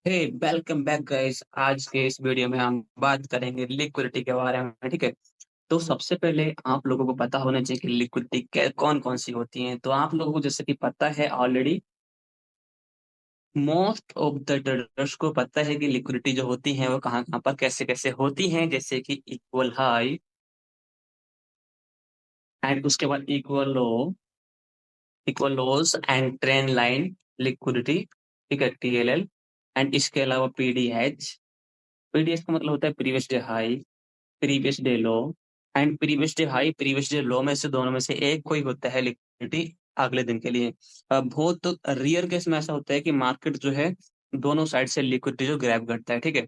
हे welcome back guys. आज के इस वीडियो में हम बात करेंगे लिक्विडिटी के बारे में। ठीक है। तो सबसे पहले आप लोगों को पता होना चाहिए कि लिक्विडिटी कौन कौन सी होती हैं। तो आप लोगों को जैसे कि पता है already, most of the traders को पता है कि लिक्विडिटी जो होती है वो कहाँ कहाँ पर कैसे कैसे होती हैं, जैसे कि इक्वल हाई एंड उसके बाद equal lows and trend line liquidity. ठीक है, टीएलएल। एंड इसके अलावा पीडीएच। पीडीएच का मतलब होता है previous day high, previous day low. And previous day high previous day लो में से दोनों में से एक कोई होता है लिक्विडिटी अगले दिन के लिए। बहुत रियर केस में ऐसा होता है कि मार्केट जो है दोनों साइड से लिक्विडिटी जो ग्रैब करता है। ठीक है।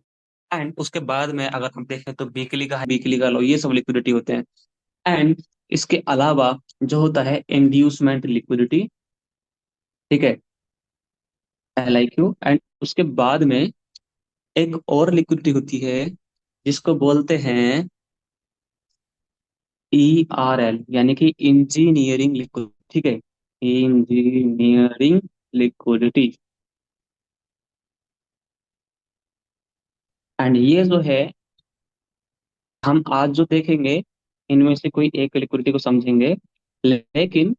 एंड उसके बाद में अगर हम देखें तो वीकली का लो, ये सब लिक्विडिटी होते हैं। एंड इसके अलावा जो होता है इंड्यूसमेंट लिक्विडिटी। ठीक है, LIQ। एंड उसके बाद में एक और लिक्विडिटी होती है जिसको बोलते हैं ERL, यानी कि इंजीनियरिंग लिक्विड। ठीक है, इंजीनियरिंग लिक्विडिटी। एंड ये जो है हम आज जो देखेंगे इनमें से कोई एक लिक्विडिटी को समझेंगे। लेकिन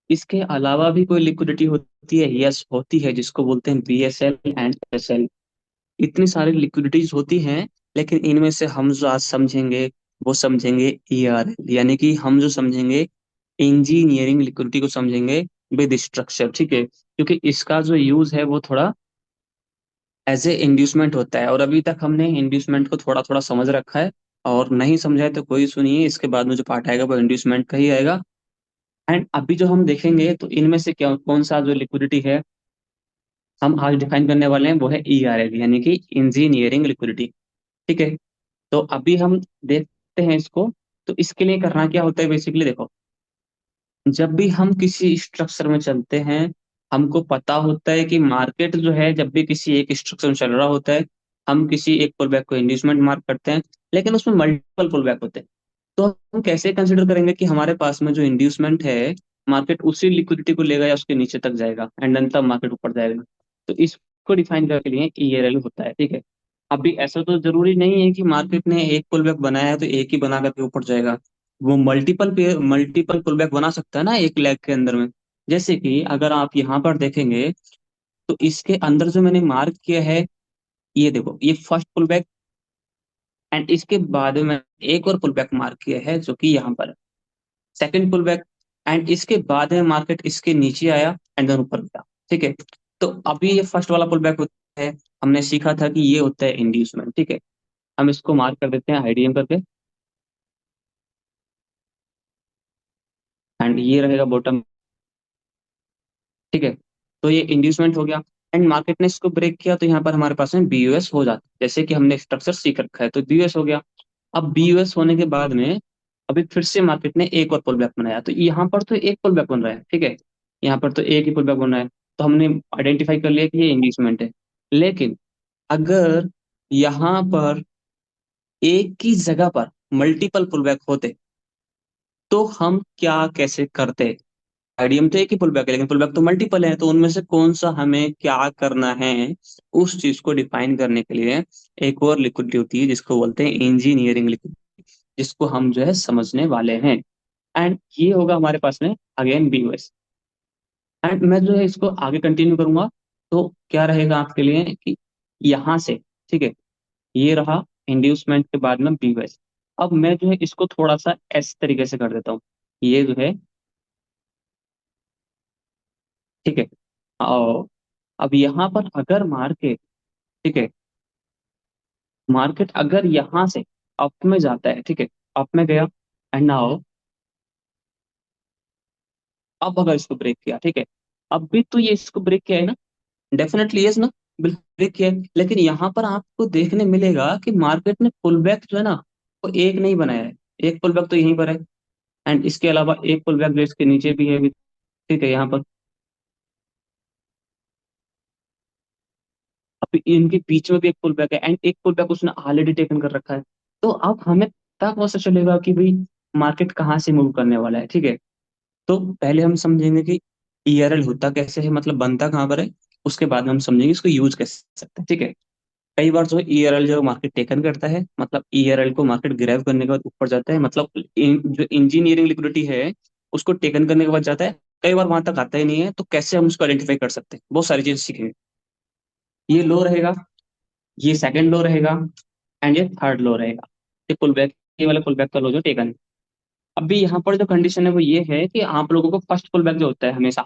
इसके अलावा भी कोई लिक्विडिटी होती है, यस होती है, जिसको बोलते हैं BSL एंड SL। इतनी सारी लिक्विडिटीज होती हैं, लेकिन इनमें से हम जो आज समझेंगे वो समझेंगे ERL, यानी कि हम जो समझेंगे इंजीनियरिंग लिक्विडिटी को समझेंगे विद स्ट्रक्चर। ठीक है, क्योंकि इसका जो यूज है वो थोड़ा एज ए इंड्यूसमेंट होता है, और अभी तक हमने इंड्यूसमेंट को थोड़ा थोड़ा समझ रखा है। और नहीं समझा है तो कोई सुनिए, इसके बाद में जो पार्ट आएगा वो इंड्यूसमेंट का ही आएगा। एंड अभी जो हम देखेंगे तो इनमें से क्या कौन सा जो लिक्विडिटी है हम आज डिफाइन करने वाले हैं वो है ERL, यानी कि इंजीनियरिंग लिक्विडिटी। ठीक है। तो अभी हम देखते हैं इसको। तो इसके लिए करना क्या होता है, बेसिकली देखो, जब भी हम किसी स्ट्रक्चर में चलते हैं हमको पता होता है कि मार्केट जो है जब भी किसी एक स्ट्रक्चर में चल रहा होता है, हम किसी एक पुल बैक को इंड्यूसमेंट मार्क करते हैं। लेकिन उसमें मल्टीपल पुल बैक होते हैं। तो हम कैसे कंसिडर करेंगे कि हमारे पास में जो इंड्यूसमेंट है मार्केट उसी लिक्विडिटी को लेगा या उसके नीचे तक जाएगा एंड देन तब मार्केट ऊपर जाएगा। तो इसको डिफाइन करने के लिए ERL होता है। ठीक है। अभी ऐसा तो जरूरी नहीं है कि मार्केट ने एक पुल बैक बनाया है तो एक ही बना करके ऊपर जाएगा। वो मल्टीपल पुल बैक बना सकता है ना एक लेग के अंदर में। जैसे कि अगर आप यहाँ पर देखेंगे तो इसके अंदर जो मैंने मार्क किया है, ये देखो, ये फर्स्ट पुल बैक। एंड इसके बाद में एक और पुल बैक मार्क किया है जो कि यहाँ पर सेकंड पुल बैक। एंड इसके बाद में मार्केट इसके नीचे आया एंड देन ऊपर गया। ठीक है। तो अभी ये फर्स्ट वाला पुल बैक होता है। हमने सीखा था कि ये होता है इंड्यूसमेंट। ठीक है। हम इसको मार्क कर देते हैं IDM करके। एंड ये रहेगा बॉटम। ठीक है। तो ये इंड्यूसमेंट हो गया। एंड मार्केट ने इसको ब्रेक किया तो यहाँ पर हमारे पास में BOS हो जाता है, जैसे कि हमने स्ट्रक्चर सीख रखा है तो BOS हो गया। अब BOS होने के बाद में अभी फिर से मार्केट ने एक और पुल बैक बनाया, तो यहाँ पर तो एक पुल बैक बन रहा है। ठीक है, यहाँ पर तो एक ही पुल बैक बन रहा है। तो हमने आइडेंटिफाई कर लिया कि ये इंड्यूसमेंट है। लेकिन अगर यहाँ पर एक ही जगह पर मल्टीपल पुल बैक होते तो हम क्या कैसे करते। आईडीएम तो एक ही पुल बैक है लेकिन पुल बैक तो मल्टीपल है, तो उनमें से कौन सा हमें क्या करना है उस चीज को डिफाइन करने के लिए एक और लिक्विडिटी होती है जिसको बोलते हैं इंजीनियरिंग लिक्विडिटी, जिसको हम जो है समझने वाले हैं। एंड ये होगा हमारे पास में अगेन BOS। एंड मैं जो है इसको आगे कंटिन्यू करूंगा। तो क्या रहेगा आपके लिए कि यहाँ से, ठीक है, ये रहा इंड्यूसमेंट के बाद में BOS। अब मैं जो है इसको थोड़ा सा एस तरीके से कर देता हूँ। ये जो है, ठीक है, और अब यहाँ पर अगर मार्केट, ठीक है, मार्केट अगर यहाँ से अप में जाता है, ठीक है, अप में गया एंड नाउ अब अगर इसको ब्रेक किया, ठीक है, अब भी तो ये इसको ब्रेक किया है ना, डेफिनेटली यस ना, बिल्कुल ब्रेक किया है। लेकिन यहाँ पर आपको देखने मिलेगा कि मार्केट ने पुल बैक जो है ना वो एक नहीं बनाया है। एक पुल बैक तो यहीं पर है एंड इसके अलावा एक पुल बैक जो इसके नीचे भी है अभी। ठीक है, यहाँ पर अभी इनके बीच में भी एक पुल बैक है एंड एक पुल बैक उसने ऑलरेडी टेकन कर रखा है। तो अब हमें पता कौन सा चलेगा कि भाई मार्केट कहाँ से मूव करने वाला है। ठीक है। तो पहले हम समझेंगे कि ERL होता कैसे है, मतलब बनता कहाँ पर है। उसके बाद में हम समझेंगे इसको यूज कैसे कर सकते हैं, ठीक है। कई बार जो है ईआरएल जो मार्केट टेकन करता है, मतलब ईआरएल को मार्केट ग्रैब करने के बाद ऊपर जाता है, मतलब जो इंजीनियरिंग लिक्विडिटी है उसको टेकन करने के बाद जाता है। कई बार वहां तक आता ही नहीं है, तो कैसे हम उसको आइडेंटिफाई कर सकते हैं, बहुत सारी चीजें सीखेंगे। ये लो रहेगा, ये सेकंड लो रहेगा, एंड ये थर्ड लो रहेगा। ये पुल बैक, ये वाला पुल बैक का लो जो टेकन है। अभी यहाँ पर जो कंडीशन है वो ये है कि आप लोगों को फर्स्ट पुल बैक जो होता है हमेशा,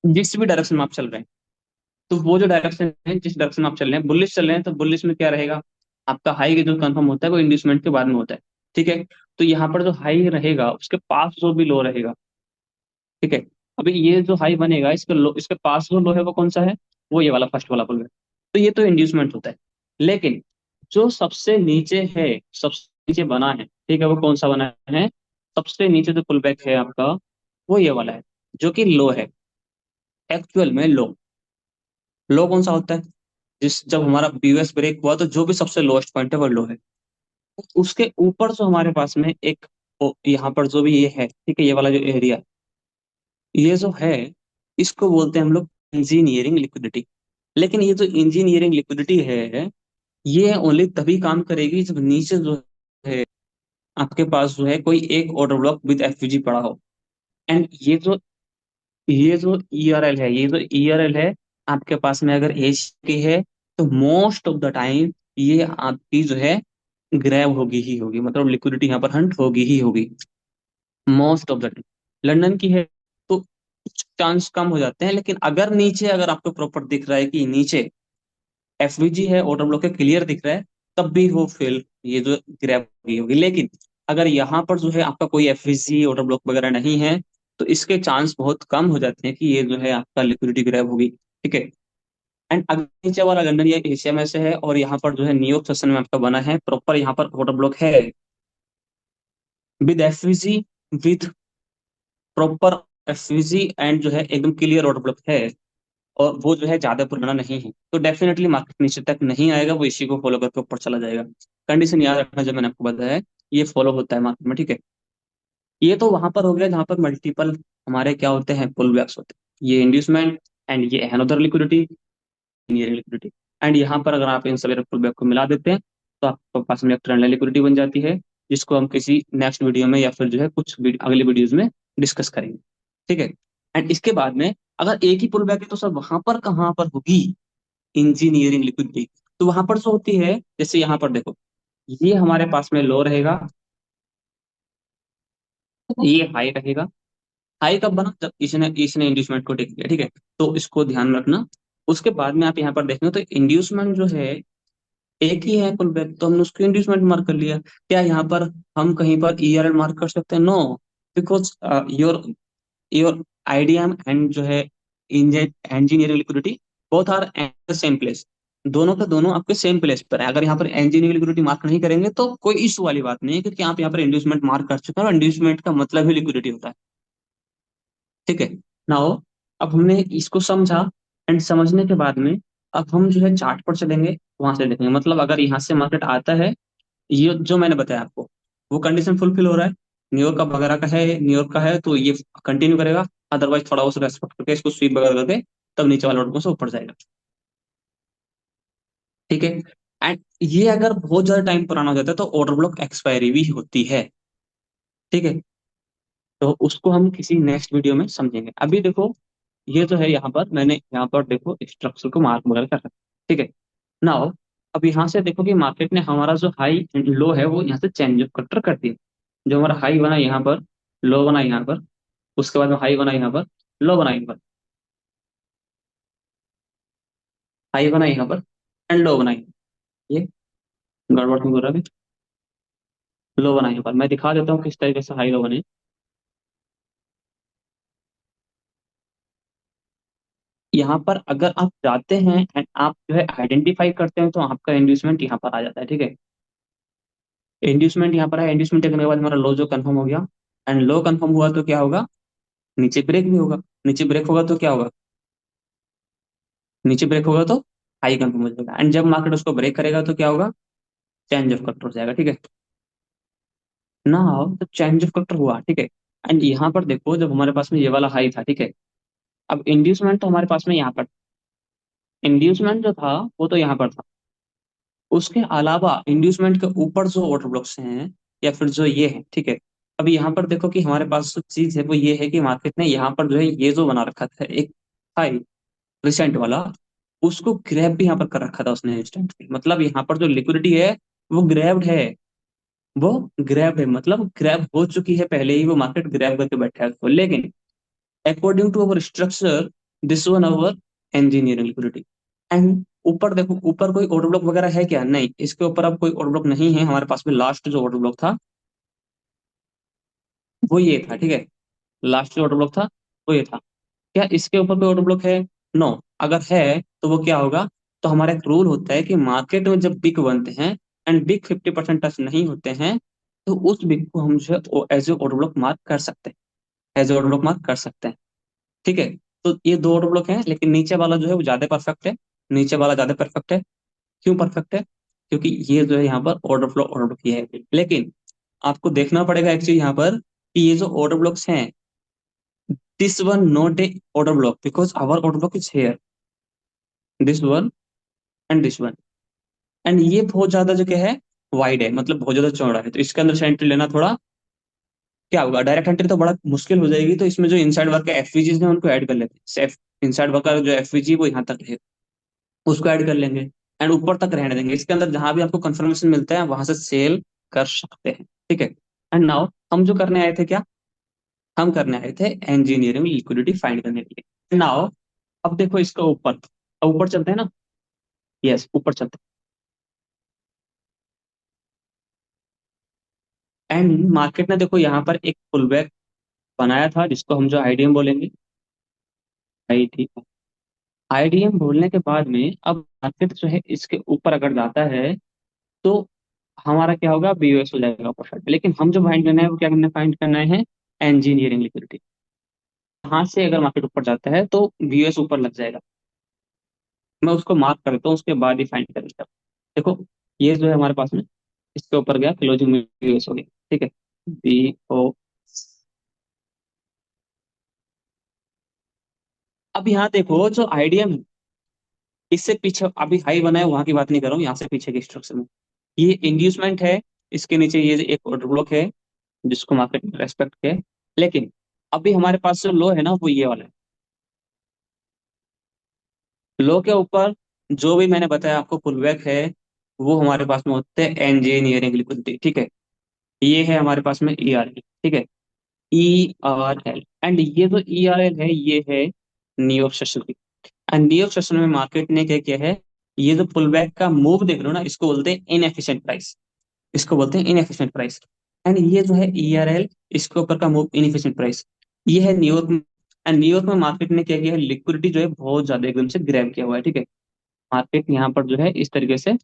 जिस भी डायरेक्शन में आप चल रहे हैं, तो वो जो डायरेक्शन है, जिस डायरेक्शन में आप चल रहे हैं, बुलिश चल रहे हैं, तो बुलिश में क्या रहेगा, आपका हाई जो कंफर्म होता है वो इंड्यूसमेंट के बाद में होता है, ठीक है। तो यहाँ पर जो हाई रहेगा उसके पास जो भी लो रहेगा, ठीक है। अभी ये जो हाई बनेगा, इसके लो, इसके पास जो लो है वो कौन सा है, वो ये वाला फर्स्ट वाला पुल बैक। तो ये तो इंड्यूसमेंट होता है। लेकिन जो सबसे नीचे है, सबसे नीचे बना है, ठीक है, वो कौन सा बना है, सबसे नीचे जो पुल बैक है आपका, वो ये वाला है, जो कि लो है। एक्चुअल में लो, लो कौन सा होता है, जिस जब हमारा बीओएस ब्रेक हुआ तो जो भी सबसे लोएस्ट पॉइंट है वो लो है। उसके ऊपर जो हमारे पास में एक, यहाँ पर जो भी ये है, ठीक है, ये वाला जो एरिया, ये जो है, इसको बोलते हैं हम लोग इंजीनियरिंग लिक्विडिटी। लेकिन ये जो इंजीनियरिंग लिक्विडिटी है, ये ओनली तभी काम करेगी जब नीचे जो है आपके पास जो है कोई एक ऑर्डर ब्लॉक विद एफवीजी पड़ा हो। एंड ये जो ईआरएल है, ये जो ईआरएल है आपके पास में अगर एज की है, तो मोस्ट ऑफ द टाइम ये आपकी जो है ग्रैब होगी ही होगी, मतलब लिक्विडिटी यहाँ पर हंट होगी ही होगी most of the time. London की है तो चांस कम हो जाते हैं, लेकिन अगर नीचे, अगर आपको प्रॉपर दिख रहा है कि नीचे एफवीजी है, ऑर्डर ब्लॉक है, क्लियर दिख रहा है, तब भी वो फेल, ये जो ग्रैब होगी होगी। लेकिन अगर यहाँ पर जो है आपका कोई एफवीजी ऑर्डर ब्लॉक वगैरह नहीं है, तो इसके चांस बहुत कम हो जाते हैं कि ये जो है आपका लिक्विडिटी ग्रैब होगी, ठीक है। एंड अगर नीचे वाला लंदन या एशिया में से है और यहाँ पर जो है न्यूयॉर्क सेशन में आपका बना है, प्रॉपर यहाँ पर ऑर्डर ब्लॉक है with FVG, with proper FVG, and जो है एकदम क्लियर ऑर्डर ब्लॉक है, और वो जो है ज्यादा पुराना नहीं है, तो डेफिनेटली मार्केट नीचे तक नहीं आएगा, वो इसी को फॉलो करके ऊपर चला जाएगा। कंडीशन याद रखना जो मैंने आपको बताया है, ये फॉलो होता है मार्केट में, ठीक है। ये तो वहां पर हो गया जहां पर मल्टीपल हमारे क्या होते हैं, पुल बैक्स होते हैं, ये इंड्यूसमेंट, एंड ये another liquidity, near liquidity. And यहाँ पर अगर आप इन सभी पुल बैक को मिला देते हैं, तो आपके पास में एक ट्रेंड लिक्विडिटी बन जाती है, जिसको हम किसी नेक्स्ट वीडियो में या फिर जो है कुछ अगले वीडियोज में डिस्कस करेंगे, ठीक है। एंड इसके बाद में अगर एक ही पुल बैक है तो सर वहां पर कहाँ पर होगी इंजीनियरिंग लिक्विडिटी, तो वहां पर जो होती है, जैसे यहाँ पर देखो, ये हमारे पास में लो रहेगा, ये हाई रहेगा। हाई कब बना, जब इसने इसने इंड्यूसमेंट को टेक किया, ठीक है। तो इसको ध्यान में रखना। उसके बाद में आप यहाँ पर देखेंगे तो इंड्यूसमेंट जो है एक ही है पुल बैक, तो हमने उसको इंड्यूसमेंट मार्क कर लिया। क्या यहाँ पर हम कहीं पर ईआरएल मार्क कर सकते हैं, no, because your your IDM and जो है engineering liquidity both are at the same place, दोनों के दोनों आपके सेम प्लेस पर है। अगर यहाँ पर इंजीनियरिंग लिक्विडिटी मार्क नहीं करेंगे तो कोई इशू वाली बात नहीं है, क्योंकि आप यहाँ पर इंड्यूसमेंट मार्क कर चुके हैं, और इंड्यूसमेंट का मतलब ही लिक्विडिटी होता है, ठीक है। नाउ अब हमने इसको समझा, एंड समझने के बाद में अब हम जो है चार्ट पर चलेंगे, वहां से देखेंगे, मतलब अगर यहाँ से मार्केट आता है, ये जो मैंने बताया आपको, वो कंडीशन फुलफिल हो रहा है, न्यूयॉर्क का वगैरह का है, न्यूयॉर्क का है, तो ये कंटिन्यू करेगा। अदरवाइज थोड़ा उस रेस्पेक्ट करके इसको स्वीप वगैरह करके तब नीचे वाले ऑर्डर से ऊपर जाएगा, ठीक है। एंड ये अगर बहुत ज्यादा टाइम पुराना हो जाता है तो ऑर्डर ब्लॉक एक्सपायरी भी होती है, ठीक है। तो उसको हम किसी नेक्स्ट वीडियो में समझेंगे। अभी देखो, ये जो है यहाँ पर मैंने यहाँ पर देखो स्ट्रक्चर को मार्क वगैरह कर रखा है, ठीक है। नाउ अब यहाँ से देखो कि मार्केट ने हमारा जो हाई एंड लो है वो यहाँ से चेंज ऑफ कटर कर दिया। जो हमारा हाई बना यहाँ पर, लो बना यहाँ पर, उसके बाद में हाई बना यहाँ पर, लो बना यहाँ पर, हाई बना यहाँ पर, एंड लो बना यहाँ पर। ये गड़बड़ नहीं हो रहा अभी, लो बना यहाँ पर, मैं दिखा देता हूँ किस तरीके से हाई लो बने। यहाँ पर अगर आप जाते हैं एंड आप जो है आइडेंटिफाई करते हैं, तो आपका इंड्यूसमेंट यहाँ पर आ जाता है, ठीक है। इंड्यूसमेंट यहाँ पर है, इंड्यूसमेंट देखने के बाद हमारा लो जो कंफर्म हो गया, एंड लो कंफर्म हुआ तो क्या होगा, नीचे ब्रेक भी होगा, नीचे ब्रेक होगा तो क्या होगा, नीचे ब्रेक होगा तो हाई कंफर्म हो जाएगा, एंड जब मार्केट उसको ब्रेक करेगा तो क्या होगा, चेंज ऑफ कटर हो जाएगा, ठीक है ना। तो चेंज ऑफ कटर हुआ, ठीक है। एंड यहाँ पर देखो जब हमारे पास में ये वाला हाई था, ठीक है, अब इंड्यूसमेंट तो हमारे पास में यहाँ पर इंड्यूसमेंट जो था वो तो यहाँ पर था। उसके अलावा इंड्यूसमेंट के ऊपर जो ऑर्डर ब्लॉक्स हैं, या फिर जो ये है, ठीक है। अभी यहाँ पर देखो कि हमारे पास जो चीज है वो ये है कि मार्केट ने यहाँ पर जो है ये जो बना रखा था एक हाई रिसेंट वाला, उसको ग्रैब भी यहाँ पर कर रखा था उसने इंस्टेंटली। मतलब यहाँ पर जो लिक्विडिटी है वो ग्रैब्ड है। वो ग्रैब है, मतलब ग्रैब हो चुकी है पहले ही, वो मार्केट ग्रैब करके बैठा है उसको। लेकिन according to our structure, this one our engineering liquidity. And ऊपर देखो, ऊपर कोई ऑर्डर ब्लॉक वगैरह है क्या? नहीं, इसके ऊपर अब कोई ऑर्डर ब्लॉक नहीं है हमारे पास में। लास्ट जो ऑर्डर ब्लॉक था वो ये था, ठीक है। लास्ट जो ऑर्डर ब्लॉक था वो ये था। क्या इसके ऊपर कोई ऑर्डर ब्लॉक है? नो। अगर है तो वो क्या होगा? तो हमारा एक रूल होता है कि मार्केट में जब बिग बनते हैं एंड बिग 50% टच नहीं होते हैं, तो उस बिग को हम जो है as a order block mark कर सकते हैं, as a order block mark कर सकते हैं। ठीक है। तो ये दो ऑर्डर ब्लॉक हैं, लेकिन नीचे वाला जो है वो ज्यादा परफेक्ट है। नीचे वाला ज्यादा परफेक्ट है। क्यों परफेक्ट है? क्योंकि ये जो है यहाँ पर ऑर्डर फ्लो ऑर्डर ब्लॉक ये है। लेकिन आपको देखना पड़ेगा एक चीज यहाँ पर, कि ये जो ऑर्डर ब्लॉक्स हैं, this one not a order block because our order block is here, this one and this one. And ये बहुत ज्यादा जो क्या है, वाइड है, मतलब बहुत ज्यादा चौड़ा है। तो इसके अंदर से एंट्री लेना थोड़ा क्या होगा, डायरेक्ट एंट्री तो बड़ा मुश्किल हो जाएगी। तो इसमें जो इनसाइड वर्क के एफवीजीज हैं उनको ऐड कर लेते हैं। इनसाइड वर्क का जो एफवीजी वो यहाँ तक है, उसको ऐड कर लेंगे। एंड ऊपर तक रहने देंगे। इसके अंदर जहां भी आपको कंफर्मेशन मिलता है वहां से सेल कर सकते हैं। ठीक है। एंड नाउ हम जो करने आए थे क्या? हम करने आए थे इंजीनियरिंग लिक्विडिटी फाइंड करने के लिए। नाउ अब देखो इसका ऊपर, अब ऊपर चलते हैं ना। यस, ऊपर चलते हैं। एंड मार्केट ने देखो यहाँ पर एक पुल बैक बनाया था, जिसको हम जो आईडीएम बोलेंगे। आई ठीक है। आईडीएम बोलने के बाद में अब मार्केट जो है इसके ऊपर अगर जाता है, तो हमारा क्या होगा, बीओएस हो जाएगा ऊपर साइड। लेकिन हम जो फाइंड करना है वो क्या करना, फाइंड करना है इंजीनियरिंग लिक्विडिटी। यहाँ से अगर मार्केट ऊपर जाता है तो बीओएस ऊपर लग जाएगा। मैं उसको मार्क करता हूँ, उसके बाद ही फाइंड करेंगे। देखो, ये जो है हमारे पास में, इसके ऊपर गया, क्लोजिंग में बीओएस हो गया। ठीक है। B O. अब यहाँ देखो जो आईडीएम है, इससे पीछे अभी हाई बना है, वहां की बात नहीं कर रहा हूँ, यहाँ से पीछे के स्ट्रक्चर में ये इंड्यूसमेंट है। इसके नीचे ये एक ऑर्डर ब्लॉक है जिसको मार्केट रेस्पेक्ट है। लेकिन अभी हमारे पास जो लो है ना वो ये वाला है। लो के ऊपर जो भी मैंने बताया आपको पुलबैक है, वो हमारे पास में होते हैं इंजीनियरिंग लिक्विडिटी। ठीक है। ये है हमारे पास में ई आर एल। ठीक है। E R L. एंड ये जो ई आर एल है ये है न्यूयॉर्क सेशन की। एंड न्यूयॉर्क सेशन में मार्केट ने क्या किया है, ये जो पुलबैक का मूव देख रहे हो ना, इसको बोलते हैं इनएफिशिएंट प्राइस। इसको बोलते हैं इनएफिशिएंट प्राइस। एंड ये जो है ई आर एल, इसके ऊपर का मूव इनएफिशिएंट प्राइस, ये है न्यूयॉर्क में। एंड न्यूयॉर्क में मार्केट ने क्या किया है, लिक्विडिटी जो है बहुत ज्यादा एकदम से ग्रैब किया हुआ है। ठीक है। मार्केट यहाँ पर जो है इस तरीके से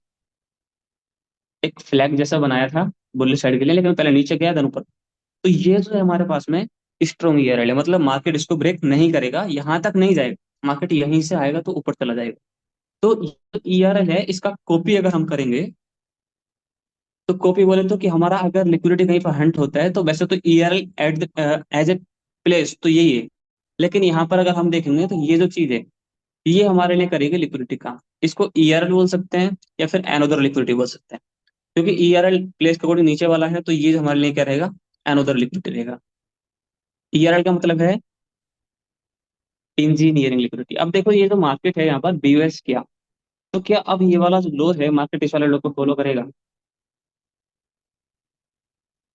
एक फ्लैग जैसा बनाया था बुलिश साइड के लिए, लेकिन पहले नीचे गया देन ऊपर। तो ये जो है हमारे पास में स्ट्रॉन्ग ईयर है, मतलब मार्केट इसको ब्रेक नहीं करेगा, यहां तक नहीं जाएगा। मार्केट यहीं से आएगा तो ऊपर चला जाएगा। तो ईआरएल है, इसका कॉपी अगर हम करेंगे, तो कॉपी बोले तो कि हमारा अगर लिक्विडिटी कहीं पर हंट होता है, तो वैसे तो ईआरएल एट एज ए प्लेस तो यही है। लेकिन यहाँ पर अगर हम देखेंगे तो ये जो चीज है, ये हमारे लिए करेगी लिक्विडिटी का। इसको ईआरएल बोल सकते हैं या फिर एनोदर लिक्विडिटी बोल सकते हैं। क्योंकि ईआरएल प्लेस का कोड नीचे वाला है, तो ये हमारे लिए क्या रहेगा, एनोदर लिक्विडिटी रहेगा। ईआरएल का मतलब है इंजीनियरिंग लिक्विडिटी। अब देखो ये जो मार्केट है यहाँ पर बीयूएस किया, तो क्या अब ये वाला जो लो है मार्केट इस वाले लो को फॉलो करेगा?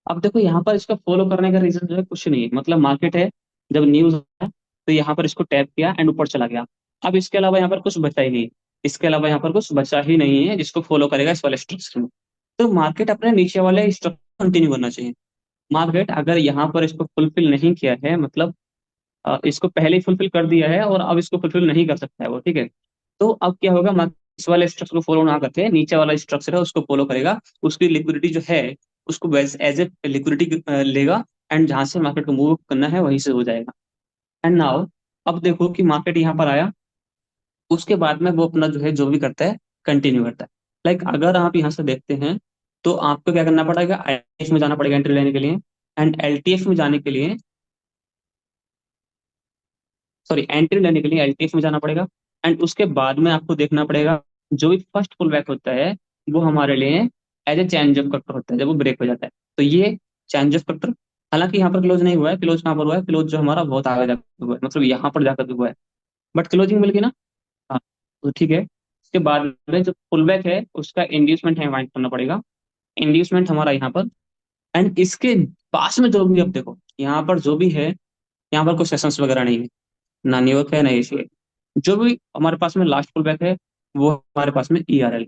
अब देखो यहाँ पर इसका फॉलो करने का रीजन जो है कुछ नहीं है, मतलब मार्केट है, जब न्यूज है तो यहाँ पर इसको टैप किया एंड ऊपर चला गया। अब इसके अलावा यहाँ पर कुछ बचा ही नहीं। इसके अलावा यहाँ पर कुछ बचा ही नहीं है जिसको फॉलो करेगा इस वाले स्ट्रक्चर में। तो मार्केट अपने नीचे वाले स्ट्रक्चर कंटिन्यू करना चाहिए। मार्केट अगर यहाँ पर इसको फुलफिल नहीं किया है, मतलब इसको पहले ही फुलफिल कर दिया है और अब इसको फुलफिल नहीं कर सकता है वो, ठीक है। तो अब क्या होगा, मार्केट इस वाले स्ट्रक्चर को फॉलो ना करके नीचे वाला स्ट्रक्चर है उसको फॉलो करेगा। उसकी लिक्विडिटी जो है उसको एज ए लिक्विडिटी लेगा, एंड जहां से मार्केट को मूव करना है वहीं से हो जाएगा। एंड नाउ अब देखो कि मार्केट यहाँ पर आया, उसके बाद में वो अपना जो है जो भी करता है कंटिन्यू करता है। लाइक अगर आप यहाँ से देखते हैं, तो आपको क्या करना पड़ेगा, आईटीएफ में जाना पड़ेगा एंट्री लेने के लिए। एंड एलटीएफ में जाने के लिए, सॉरी, एंट्री लेने के लिए एलटीएफ में जाना पड़ेगा। एंड उसके बाद में आपको देखना पड़ेगा, जो भी फर्स्ट पुल बैक होता है वो हमारे लिए as a change of character होता है जब वो ब्रेक हो जाता है। तो ये चेंज ऑफ कटर, हालांकि यहाँ पर क्लोज नहीं हुआ है, क्लोज कहाँ पर हुआ है, क्लोज जो हमारा बहुत आगे जाकर हुआ है, मतलब यहाँ पर जाकर हुआ है, बट क्लोजिंग मिल गई ना। हाँ, तो ठीक है। उसके बाद में जो पुल बैक है उसका इंड्यूसमेंट हमें फाइंड करना पड़ेगा। इंड्यूसमेंट हमारा यहाँ पर, एंड इसके पास में जो भी, अब देखो यहाँ पर जो भी है, यहाँ पर कोई सेशंस वगैरह नहीं है, ना न्यूयॉर्क है ना एशिया है। जो भी हमारे पास में लास्ट पुल बैक है वो हमारे पास में ई आर एल,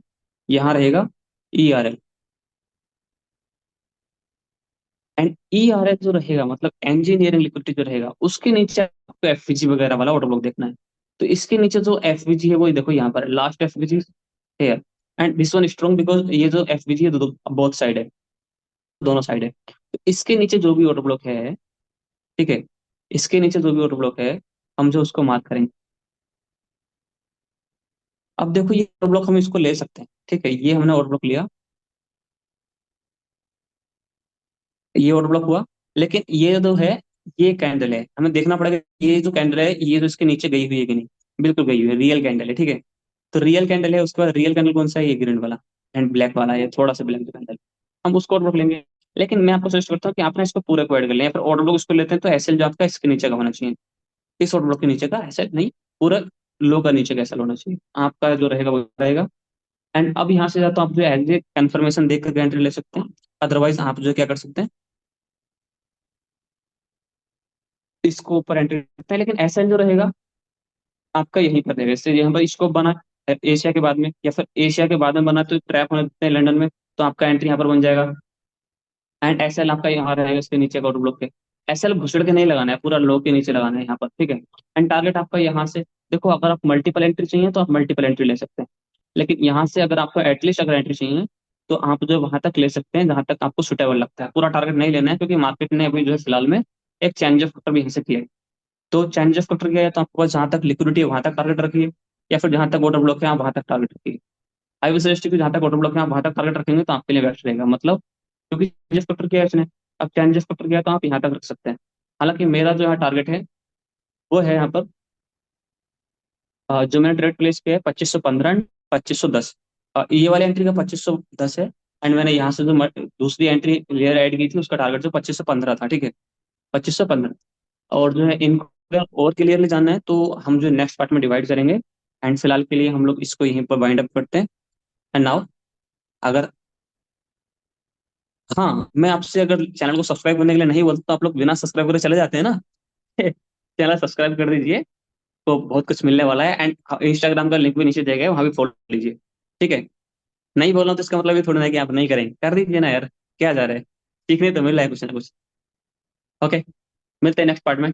यहाँ रहेगा E R L. And E R L जो रहेगा, मतलब इंजीनियरिंग लिक्विडिटी जो रहेगा, उसके नीचे आपको एफ वगैरह वाला ऑर्डर ब्लॉक देखना है। तो इसके नीचे जो एफ है वो देखो यहाँ पर लास्ट एफ है। And this one strong because ये जो एफ है बोथ साइड है, दोनों साइड है। तो इसके नीचे जो भी ऑर्डर ब्लॉक है, ठीक है, इसके नीचे जो भी ऑर्डर ब्लॉक है हम जो उसको मार्क करेंगे। अब देखो ये ऑर्डर ब्लॉक हम इसको ले सकते हैं, ठीक है, ये हमने ऑर्डर ब्लॉक लिया, ये ऑर्डर ब्लॉक हुआ। लेकिन ये जो है, ये कैंडल है, हमें देखना पड़ेगा ये जो कैंडल है ये जो इसके नीचे गई हुई है कि नहीं। बिल्कुल गई हुई है, रियल कैंडल है, ठीक है। तो रियल कैंडल है, उसके बाद रियल कैंडल कौन सा है, ये ग्रीन वाला एंड ब्लैक वाला है, थोड़ा सा ब्लैक कैंडल, हम उसको ऑर्डर ब्लॉक लेंगे। लेकिन मैं आपको सजेस्ट करता हूँ कि आप ना इसको पूरे को ऐड कर लें, या फिर ऑर्डर ब्लॉक इसको लेते हैं तो एसएल जो आपका इसके नीचे का होना चाहिए, इस ऑर्डर ब्लॉक के नीचे का एसएल नहीं, पूरा लो का नीचे का एसएल होना चाहिए, आपका जो रहेगा वो रहेगा। एंड अब यहाँ से या तो आप जो एज ए कंफर्मेशन देख कर एंट्री ले सकते हैं, अदरवाइज आप जो क्या कर सकते हैं, इसको ऊपर एंट्री करते हैं। लेकिन एसएल जो रहेगा आपका यहीं पर रहेगा, जैसे यहाँ पर स्कोप बना एशिया के बाद में, या फिर एशिया के बाद में बना तो ट्रैप होने देते हैं लंदन में, तो आपका एंट्री यहाँ पर बन जाएगा। एंड एसएल आपका यहाँ रहेगा इसके नीचे का ब्लॉक के। एसएल घुसड़ के नहीं लगाना है, पूरा लो के नीचे लगाना है यहाँ पर, ठीक है। एंड टारगेट आपका यहाँ से, देखो अगर आप मल्टीपल एंट्री चाहिए तो आप मल्टीपल एंट्री ले सकते हैं। लेकिन यहाँ से अगर आपको एटलीस्ट अगर एंट्री चाहिए तो आप जो वहां तक ले सकते हैं जहां तक आपको सुटेबल लगता है, पूरा टारगेट नहीं लेना है, क्योंकि मार्केट ने अभी जो है फिलहाल में एक चेंज ऑफ कटर भी यहाँ से किया है। तो चेंज ऑफ कटर किया है तो आपको जहां तक लिक्विडिटी है वहां तक टारगेट रखिए, या फिर जहां तक ऑर्डर ब्लॉक है आप वहां तक टारगेट रखिए। आई विल सजेस्ट कि जहां तक ऑर्डर ब्लॉक है आप वहां तक टारगेट रखेंगे तो आपके लिए बेस्ट रहेगा, मतलब क्योंकि चेंज ऑफ कटर किया है इसने, अब चेंज ऑफ कटर किया तो आप यहाँ तक रख सकते हैं। हालांकि मेरा जो है टारगेट है वो है यहाँ पर, जो मैंने ट्रेड प्लेस किया है 2515 2510, ये वाली एंट्री का 2510 है। एंड मैंने यहाँ से जो दूसरी एंट्री लेयर ऐड की थी उसका टारगेट जो 2515 था, ठीक है, 2515। और जो है इनको अगर और क्लियरली जानना है तो हम जो नेक्स्ट पार्ट में डिवाइड करेंगे। एंड फिलहाल के लिए हम लोग इसको यहीं पर वाइंड अप करते हैं। एंड नाउ, अगर, हाँ, मैं आपसे अगर चैनल को सब्सक्राइब करने के लिए नहीं बोलता तो आप लोग बिना सब्सक्राइब करे चले जाते हैं ना। चैनल सब्सक्राइब कर दीजिए, तो बहुत कुछ मिलने वाला है। एंड इंस्टाग्राम का लिंक भी नीचे दिया गया है, वहां भी फॉलो लीजिए, ठीक है। नहीं बोल रहा हूँ तो इसका मतलब ये थोड़ा ना कि आप नहीं करेंगे, कर दीजिए ना यार, क्या जा रहा है, सीखने तो मिल रहा है कुछ ना कुछ। ओके, मिलते हैं नेक्स्ट पार्ट में।